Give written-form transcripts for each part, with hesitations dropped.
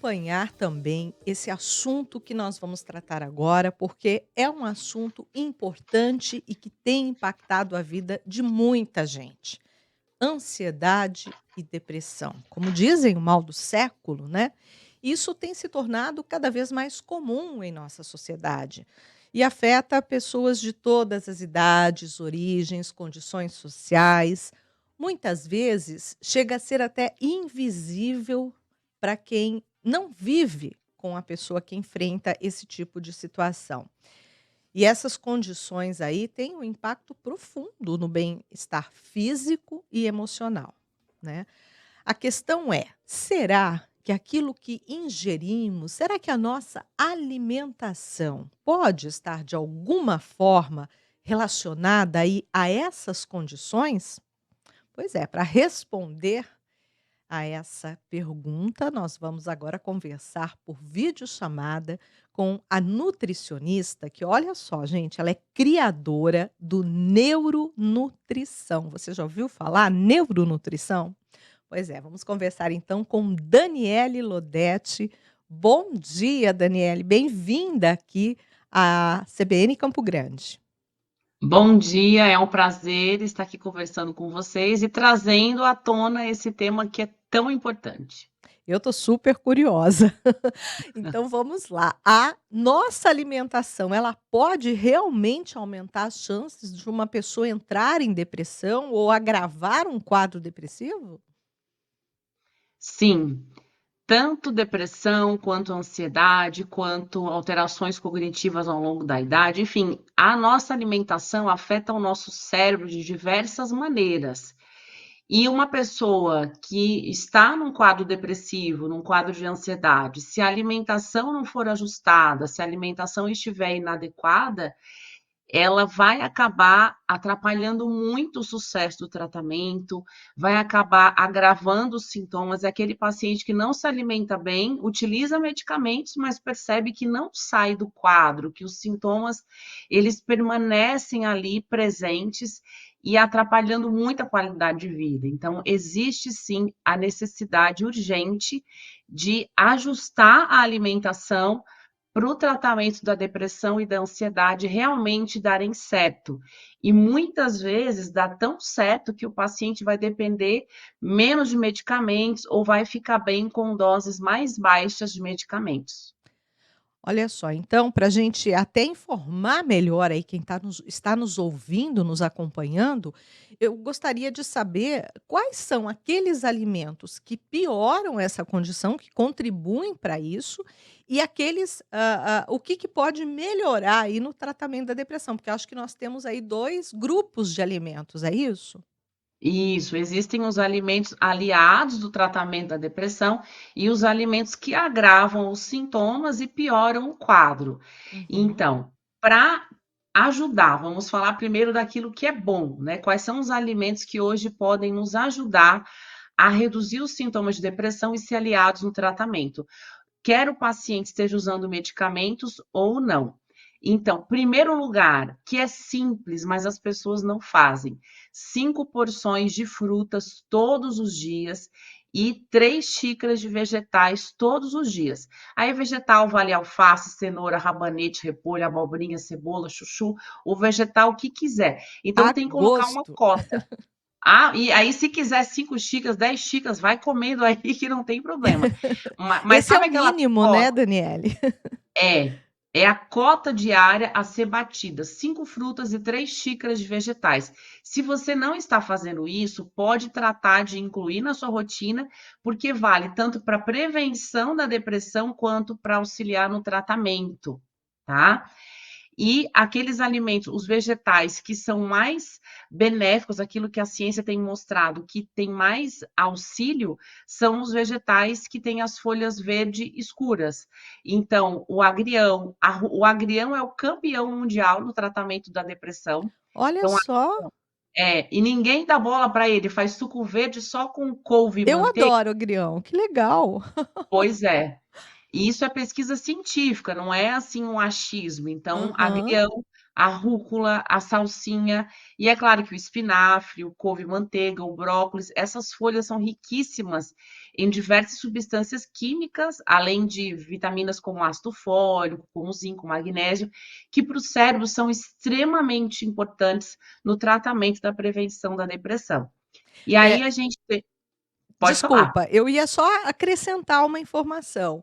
acompanhar também esse assunto que nós vamos tratar agora, porque é um assunto importante e que tem impactado a vida de muita gente. Ansiedade e depressão. Como dizem, o mal do século, né? Isso tem se tornado cada vez mais comum em nossa sociedade e afeta pessoas de todas as idades, origens, condições sociais. Muitas vezes chega a ser até invisível para quem não vive com a pessoa que enfrenta esse tipo de situação. E essas condições aí têm um impacto profundo no bem-estar físico e emocional, né. A questão é: será que aquilo que ingerimos, será que a nossa alimentação pode estar de alguma forma relacionada aí a essas condições? Pois é, para responder a essa pergunta, nós vamos agora conversar por videochamada com a nutricionista, que olha só, gente, ela é criadora do Neuronutrição. Você já ouviu falar neuronutrição? Pois é, vamos conversar então com Daniele Lodetti. Bom dia, Daniele, bem-vinda aqui à CBN Campo Grande. Bom dia, é um prazer estar aqui conversando com vocês e trazendo à tona esse tema que é tão importante. Eu estou super curiosa. Então vamos lá. A nossa alimentação, ela pode realmente aumentar as chances de uma pessoa entrar em depressão ou agravar um quadro depressivo? Sim, tanto depressão, quanto ansiedade, quanto alterações cognitivas ao longo da idade, enfim, a nossa alimentação afeta o nosso cérebro de diversas maneiras. E uma pessoa que está num quadro depressivo, num quadro de ansiedade, se a alimentação não for ajustada, se a alimentação estiver inadequada, ela vai acabar atrapalhando muito o sucesso do tratamento, vai acabar agravando os sintomas. É aquele paciente que não se alimenta bem, utiliza medicamentos, mas percebe que não sai do quadro, que os sintomas eles permanecem ali presentes e atrapalhando muito a qualidade de vida. Então, existe sim a necessidade urgente de ajustar a alimentação para o tratamento da depressão e da ansiedade realmente darem certo. E muitas vezes dá tão certo que o paciente vai depender menos de medicamentos ou vai ficar bem com doses mais baixas de medicamentos. Olha só, então, para a gente até informar melhor aí quem está nos ouvindo, nos acompanhando, eu gostaria de saber quais são aqueles alimentos que pioram essa condição, que contribuem para isso, e aqueles, o que pode melhorar aí no tratamento da depressão, porque eu acho que nós temos aí dois grupos de alimentos, é isso? Isso, existem os alimentos aliados do tratamento da depressão e os alimentos que agravam os sintomas e pioram o quadro. Uhum. Então, para ajudar, vamos falar primeiro daquilo que é bom, né? Quais são os alimentos que hoje podem nos ajudar a reduzir os sintomas de depressão e ser aliados no tratamento? Quer o paciente esteja usando medicamentos ou não. Então, primeiro lugar, que é simples, mas as pessoas não fazem. 5 porções de frutas todos os dias e 3 xícaras de vegetais todos os dias. Aí, vegetal vale alface, cenoura, rabanete, repolho, abobrinha, cebola, chuchu, o vegetal que quiser. Então, A tem que colocar uma gosto. cota. Ah, e aí se quiser 5 xícaras, 10 xícaras, vai comendo aí que não tem problema. Mas Esse é sabe o aquela mínimo, né, cota? Daniele? É, é a cota diária a ser batida, 5 frutas e 3 xícaras de vegetais. Se você não está fazendo isso, pode tratar de incluir na sua rotina, porque vale tanto para prevenção da depressão quanto para auxiliar no tratamento, tá? E aqueles alimentos, os vegetais que são mais benéficos, aquilo que a ciência tem mostrado que tem mais auxílio, são os vegetais que têm as folhas verde escuras. Então, o agrião é o campeão mundial no tratamento da depressão. Olha Então, só. e ninguém dá bola para ele, faz suco verde só com couve e Eu manteiga. adoro agrião, que legal. Pois é. E isso é pesquisa científica, não é assim um achismo. Então, Aham. a rúcula, a salsinha, e é claro que o espinafre, o couve-manteiga, o brócolis, essas folhas são riquíssimas em diversas substâncias químicas, além de vitaminas como ácido fólico, como zinco, magnésio, que para o cérebro são extremamente importantes no tratamento da prevenção da depressão. E aí É, a gente pode falar. desculpa, eu ia só acrescentar uma informação.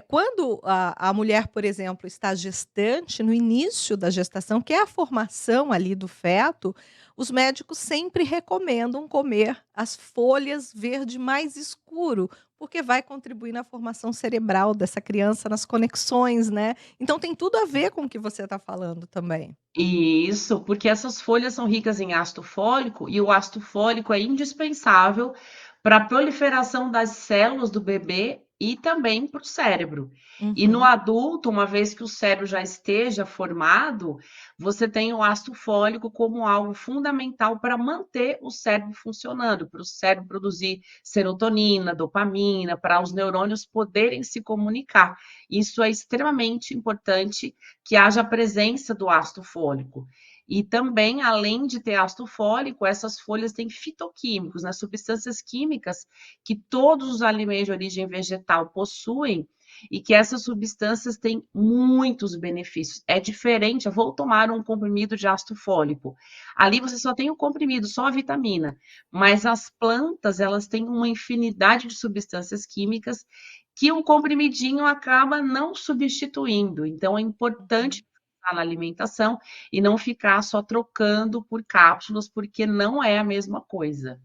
Quando a mulher, por exemplo, está gestante, no início da gestação, que é a formação ali do feto, os médicos sempre recomendam comer as folhas verde mais escuro, porque vai contribuir na formação cerebral dessa criança, nas conexões, né? Então tem tudo a ver com o que você está falando também. Isso, porque essas folhas são ricas em ácido fólico e o ácido fólico é indispensável para a proliferação das células do bebê e também para o cérebro. E no Uhum. adulto, uma vez que o cérebro já esteja formado, você tem o ácido fólico como algo fundamental para manter o cérebro funcionando, para o cérebro produzir serotonina, dopamina, para os neurônios poderem se comunicar. Isso é extremamente importante que haja a presença do ácido fólico. E também, além de ter ácido fólico, essas folhas têm fitoquímicos, né, substâncias químicas que todos os alimentos de origem vegetal possuem e que essas substâncias têm muitos benefícios. É diferente, eu vou tomar um comprimido de ácido fólico. Ali você só tem o comprimido, só a vitamina, mas as plantas, elas têm uma infinidade de substâncias químicas que um comprimidinho acaba não substituindo. Então, é Uhum. importante pensar na alimentação e não ficar só trocando por cápsulas, porque não é a mesma coisa.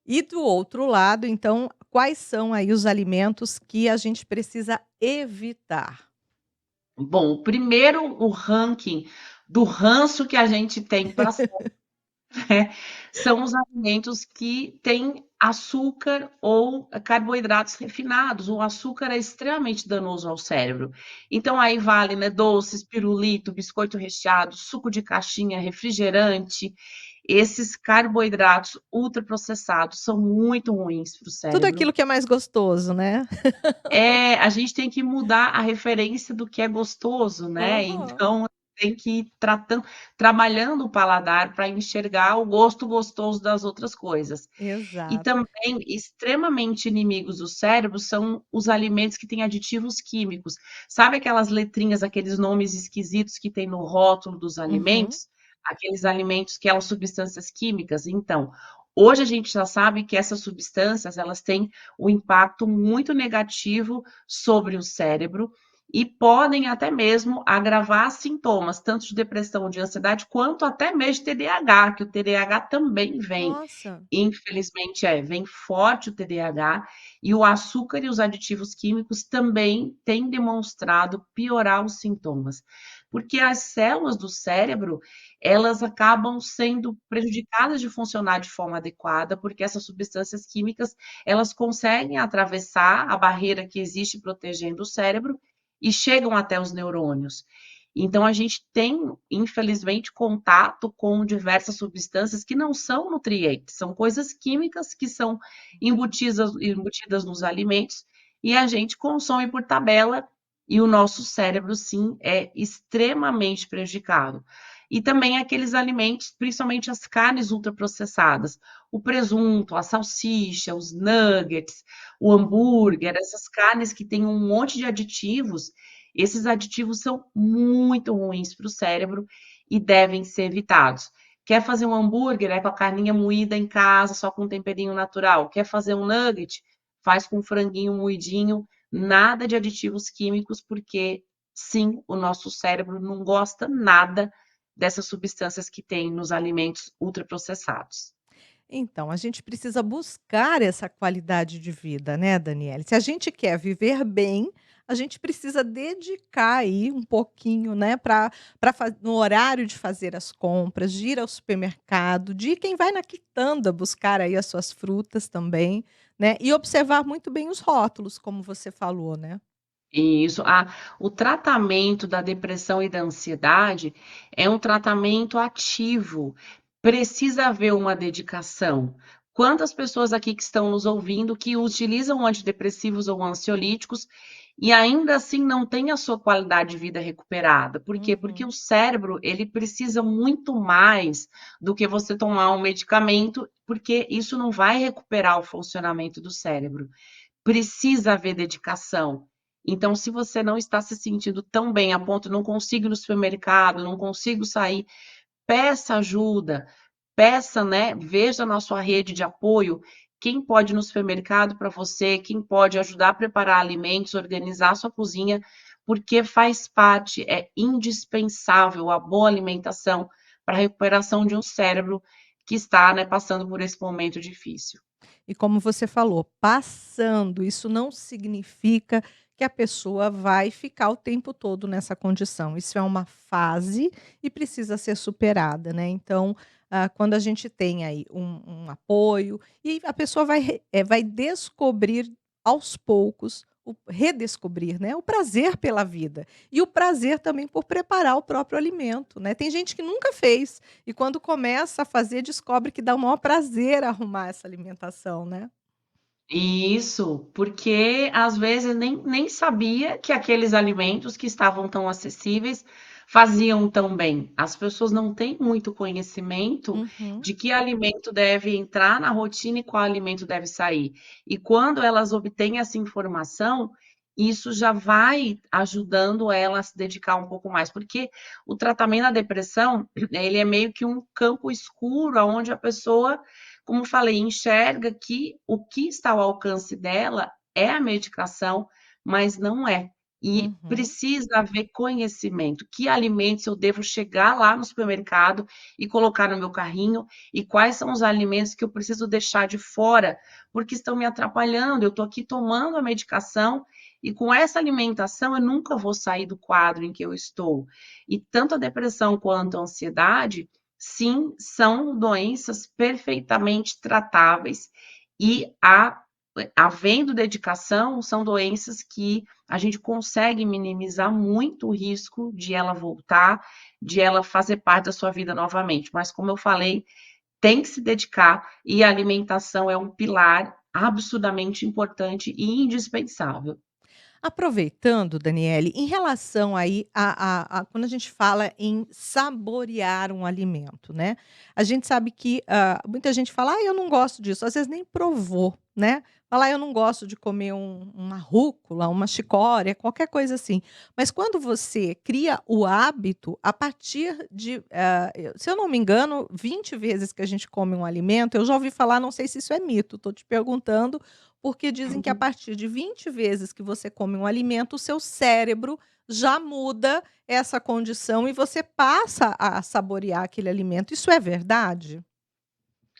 E do outro lado, então, quais são aí os alimentos que a gente precisa evitar? Bom, o primeiro, o ranking do ranço que a gente tem para são os alimentos que têm açúcar ou carboidratos refinados. O açúcar é extremamente danoso ao cérebro. Então aí vale, né, doces, pirulito, biscoito recheado, suco de caixinha, refrigerante. Esses carboidratos ultraprocessados são muito ruins para o Tudo cérebro. aquilo que é mais gostoso, né? A gente tem que mudar a referência do que é gostoso, né, Aham. então tem que ir tratando trabalhando o paladar para enxergar o gosto gostoso das outras coisas. E Exato. também extremamente inimigos do cérebro são os alimentos que têm aditivos químicos. Sabe aquelas letrinhas, aqueles nomes esquisitos que tem no rótulo dos Uhum. alimentos? Aqueles alimentos que eram substâncias químicas? Então, hoje a gente já sabe que essas substâncias, elas têm um impacto muito negativo sobre o cérebro e podem até mesmo agravar sintomas, tanto de depressão, de ansiedade, quanto até mesmo de TDAH, que o TDAH também vem. Nossa. Infelizmente vem forte o TDAH e o açúcar e os aditivos químicos também têm demonstrado piorar os sintomas, porque as células do cérebro, elas acabam sendo prejudicadas de funcionar de forma adequada, porque essas substâncias químicas, elas conseguem atravessar a barreira que existe protegendo o cérebro e chegam até os neurônios. Então, a gente tem, infelizmente, contato com diversas substâncias que não são nutrientes, são coisas químicas que são embutidas nos alimentos e a gente consome por tabela e o nosso cérebro, sim, é extremamente prejudicado. E também aqueles alimentos, principalmente as carnes ultraprocessadas, o presunto, a salsicha, os nuggets, o hambúrguer, essas carnes que têm um monte de aditivos, esses aditivos são muito ruins para o cérebro e devem ser evitados. Quer fazer um hambúrguer, com a carninha moída em casa, só com um temperinho natural. Quer fazer um nugget, faz com franguinho moidinho, nada de aditivos químicos, porque sim, o nosso cérebro não gosta nada dessas substâncias que tem nos alimentos ultraprocessados. Então, a gente precisa buscar essa qualidade de vida, né, Daniele? Se a gente quer viver bem, a gente precisa dedicar aí um pouquinho, né, no horário de fazer as compras, de ir ao supermercado, de quem vai na quitanda buscar aí as suas frutas também, né? E observar muito bem os rótulos, como você falou, né? Isso. O tratamento da depressão e da ansiedade é um tratamento ativo. Precisa haver uma dedicação, Quantas pessoas aqui que estão nos ouvindo que utilizam antidepressivos ou ansiolíticos e ainda assim não têm a sua qualidade de vida recuperada? Por quê? Porque o Uhum, cérebro, ele precisa muito mais do que você tomar um medicamento, porque isso não vai recuperar o funcionamento do cérebro. Precisa haver dedicação. Então, se você não está se sentindo tão bem a ponto, não consigo ir no supermercado, não consigo sair, peça ajuda, peça, né, veja na sua rede de apoio quem pode ir no supermercado para você, quem pode ajudar a preparar alimentos, organizar a sua cozinha, porque faz parte, é indispensável a boa alimentação para a recuperação de um cérebro que está, né, passando por esse momento difícil. e como você falou, passando, isso não significa que a pessoa vai ficar o tempo todo nessa condição. Isso é uma fase e precisa ser superada, né. Então, quando a gente tem aí um apoio e a pessoa vai descobrir aos poucos, redescobrir, né, o prazer pela vida e o prazer também por preparar o próprio alimento, né. Tem gente que nunca fez e quando começa a fazer, descobre que dá o maior prazer arrumar essa alimentação, né. Isso, porque às vezes nem sabia que aqueles alimentos que estavam tão acessíveis faziam tão bem. As pessoas não têm muito conhecimento Uhum, de que alimento deve entrar na rotina e qual alimento deve sair. E quando elas obtêm essa informação, isso já vai ajudando ela a se dedicar um pouco mais, porque o tratamento da depressão, ele é meio que um campo escuro aonde a pessoa, como falei, enxerga que o que está ao alcance dela é a medicação, mas não é. E uhum. precisa haver conhecimento. Que alimentos eu devo chegar lá no supermercado e colocar no meu carrinho, e quais são os alimentos que eu preciso deixar de fora, porque estão me atrapalhando. Eu estou aqui tomando a medicação e com essa alimentação eu nunca vou sair do quadro em que eu estou. E tanto a depressão quanto a ansiedade, sim, são doenças perfeitamente tratáveis e havendo dedicação, são doenças que a gente consegue minimizar muito o risco de ela voltar, de ela fazer parte da sua vida novamente. Mas, como eu falei, tem que se dedicar e a alimentação é um pilar absurdamente importante e indispensável. Aproveitando, Daniele, em relação aí a quando a gente fala em saborear um alimento, né, a gente sabe que, muita gente fala: "Ah, eu não gosto disso", às vezes nem provou, né, fala: "Ah, eu não gosto de comer uma rúcula, uma chicória", qualquer coisa assim. Mas quando você cria o hábito, a partir de, se eu não me engano, 20 vezes que a gente come um alimento, eu já ouvi falar, não sei se isso é mito, estou te perguntando, porque dizem que a Uhum. partir de 20 vezes que você come um alimento, o seu cérebro já muda essa condição e você passa a saborear aquele alimento. Isso é verdade?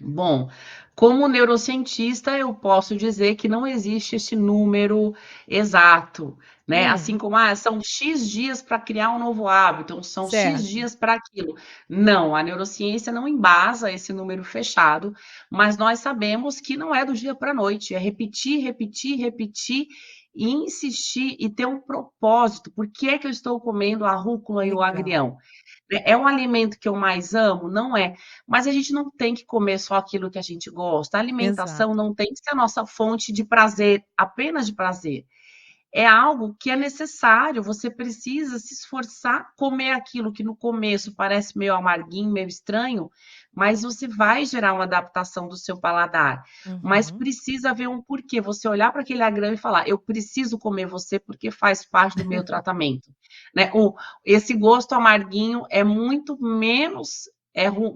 Bom, como neurocientista, eu posso dizer que não existe esse número exato, né? Assim Hum, como, são X dias para criar um novo hábito, são X certo. dias para aquilo. Não, a neurociência não embasa esse número fechado, mas nós sabemos que não é do dia para a noite, é repetir, repetir, repetir e insistir e ter um propósito. Por que é que eu estou comendo a rúcula e o Legal. agrião? É um alimento que eu mais amo? Não é. Mas a gente não tem que comer só aquilo que a gente gosta. A alimentação Exato. não tem que ser a nossa fonte de prazer, apenas de prazer. É algo que é necessário, você precisa se esforçar, comer aquilo que no começo parece meio amarguinho, meio estranho, mas você vai gerar uma adaptação do seu paladar. Mas Uhum. precisa haver um porquê, você olhar para aquele agrão e falar: "Eu preciso comer você porque faz parte do meu tratamento", né. Esse gosto amarguinho é muito menos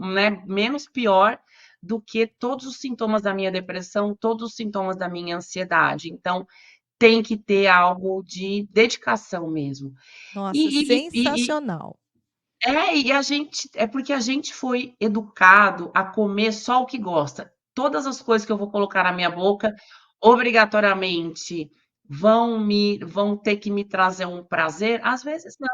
né, menos pior do que todos os sintomas da minha depressão, todos os sintomas da minha ansiedade. Então, tem que ter algo de dedicação mesmo. Nossa, E sensacional. e a gente é porque a gente foi educado a comer só o que gosta. Todas as coisas que eu vou colocar na minha boca, obrigatoriamente vão ter que me trazer um prazer? Às vezes não.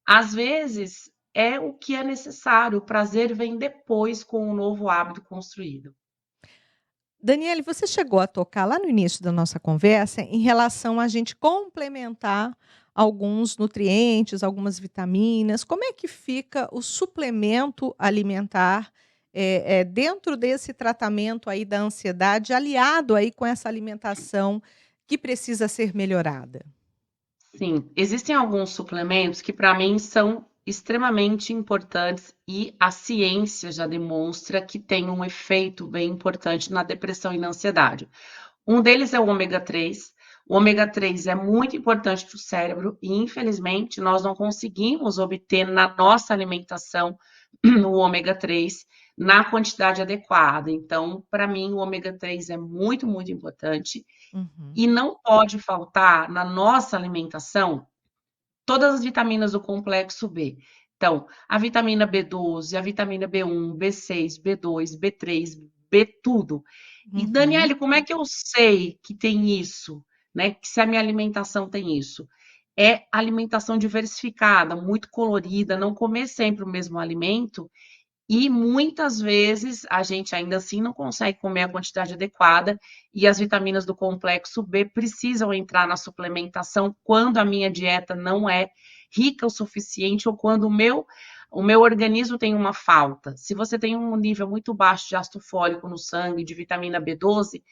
Às vezes é o que é necessário, o prazer vem depois com o novo hábito construído. Daniele, você chegou a tocar lá no início da nossa conversa em relação a gente complementar alguns nutrientes, algumas vitaminas. Como é que fica o suplemento alimentar dentro desse tratamento aí da ansiedade, aliado aí com essa alimentação que precisa ser melhorada? Sim, existem alguns suplementos que para mim são extremamente importantes e a ciência já demonstra que tem um efeito bem importante na depressão e na ansiedade. Um deles é o ômega 3. O ômega 3 é muito importante para o cérebro e, infelizmente, nós não conseguimos obter na nossa alimentação o ômega 3 na quantidade adequada. Então, para mim, o ômega 3 é muito, muito importante Uhum, e não pode faltar na nossa alimentação todas as vitaminas do complexo B. Então, a vitamina B12, a vitamina B1, B6, B2, B3, B tudo. E uhum. Daniele, como é que eu sei que tem isso, né? Que se a minha alimentação tem isso? É alimentação diversificada, muito colorida, não comer sempre o mesmo alimento e muitas vezes a gente ainda assim não consegue comer a quantidade adequada e as vitaminas do complexo B precisam entrar na suplementação quando a minha dieta não é rica o suficiente ou quando o meu organismo tem uma falta. Se você tem um nível muito baixo de ácido fólico no sangue, de vitamina B12,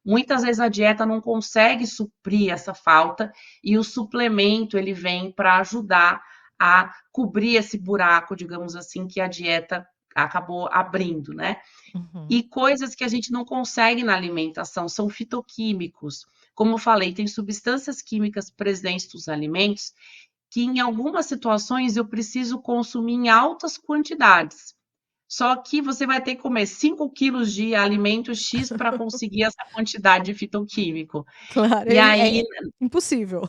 muitas vezes a dieta não consegue suprir essa falta e o suplemento ele vem para ajudar a cobrir esse buraco, digamos assim, que a dieta acabou abrindo, né? Uhum. E coisas que a gente não consegue na alimentação são fitoquímicos. Como eu falei, tem substâncias químicas presentes nos alimentos que, em algumas situações, eu preciso consumir em altas quantidades. Só que você vai ter que comer 5 quilos de alimento X para conseguir essa quantidade de fitoquímico. Claro, E aí é impossível.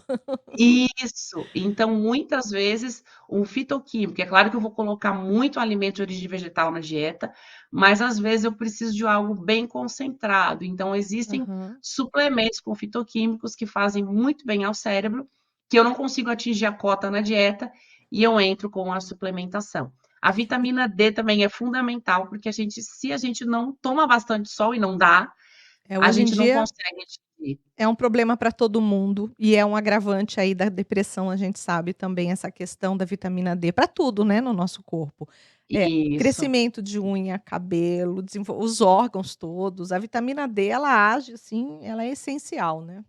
isso. Então, muitas vezes, um fitoquímico, é claro que eu vou colocar muito alimento de origem vegetal na dieta, mas às vezes eu preciso de algo bem concentrado. Então, existem Aham. suplementos com fitoquímicos que fazem muito bem ao cérebro, que eu não consigo atingir a cota na dieta e eu entro com a suplementação. A E vitamina D também é fundamental, porque se a gente não toma bastante sol e não dá, a hoje em gente não dia consegue atingir. é um problema para todo mundo e é um agravante aí da depressão, a gente sabe também essa questão da vitamina D para tudo, né, no nosso corpo. Isso. Crescimento de unha, cabelo, os órgãos todos, a vitamina D ela age assim, ela é essencial, né.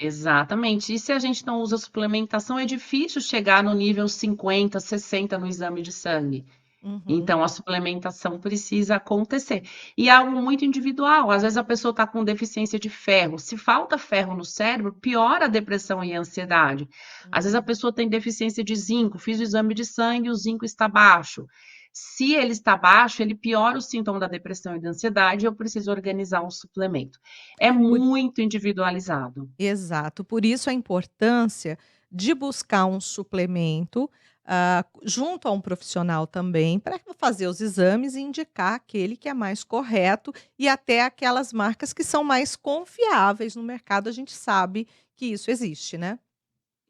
Exatamente. E se a gente não usa suplementação, é difícil chegar no nível 50, 60 no exame de sangue. Uhum. Então, a suplementação precisa acontecer. E é algo muito individual. Às vezes a pessoa está com deficiência de ferro. Se falta ferro no cérebro, piora a depressão e a ansiedade. Às vezes a Hum. pessoa tem deficiência de zinco. Fiz o exame de sangue, o zinco está baixo. Se ele está baixo, ele piora o sintoma da depressão e da ansiedade. Eu preciso organizar um suplemento. É Por muito individualizado. Exato, por isso a importância de buscar um suplemento, junto a um profissional também, para fazer os exames e indicar aquele que é mais correto e até aquelas marcas que são mais confiáveis no mercado, a gente sabe que isso existe, né.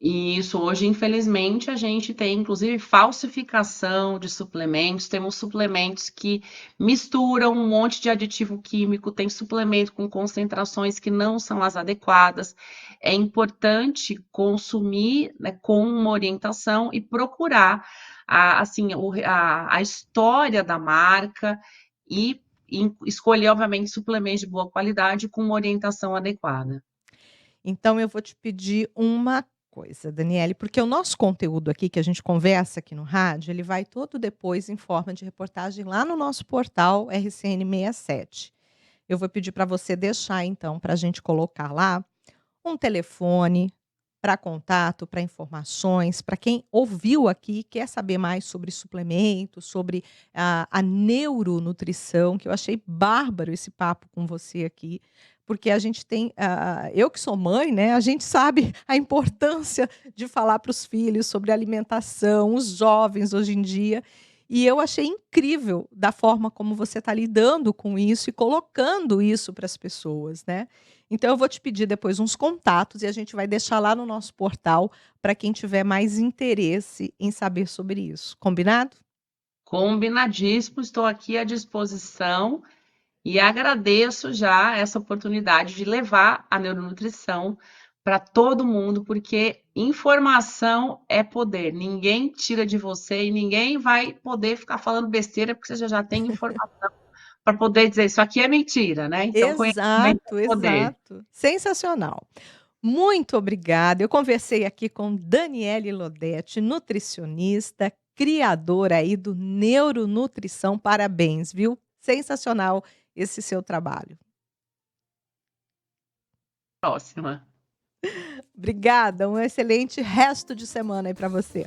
E isso hoje, infelizmente, a gente tem inclusive falsificação de suplementos, temos suplementos que misturam um monte de aditivo químico, tem suplemento com concentrações que não são as adequadas. É importante consumir, né, com uma orientação e procurar assim, a história da marca e escolher, obviamente, suplementos de boa qualidade com uma orientação adequada. Então eu vou te pedir uma coisa, Daniele, porque o nosso conteúdo aqui, que a gente conversa aqui no rádio, ele vai todo depois em forma de reportagem lá no nosso portal RCN67. Eu vou pedir para você deixar então, para a gente colocar lá, um telefone para contato, para informações, para quem ouviu aqui e quer saber mais sobre suplementos, sobre a neuronutrição, que eu achei bárbaro esse papo com você aqui, porque a gente tem, eu que sou mãe, né, a gente sabe a importância de falar para os filhos sobre alimentação, os jovens hoje em dia, e eu achei incrível da forma como você está lidando com isso e colocando isso para as pessoas, né. Então eu vou te pedir depois uns contatos e a gente vai deixar lá no nosso portal para quem tiver mais interesse em saber sobre isso. Combinado? Combinadíssimo, estou aqui à disposição e agradeço já essa oportunidade de levar a neuronutrição para todo mundo, porque informação é poder. Ninguém tira de você e ninguém vai poder ficar falando besteira porque você já tem informação para poder dizer isso aqui é mentira, né? Então, conhecimento Exato, é poder. exato. Sensacional. Muito obrigada. Eu conversei aqui com Daniele Lodete, nutricionista, criadora aí do Neuronutrição. Parabéns, viu? Sensacional esse seu trabalho. Próxima. Obrigada, um excelente resto de semana aí para você.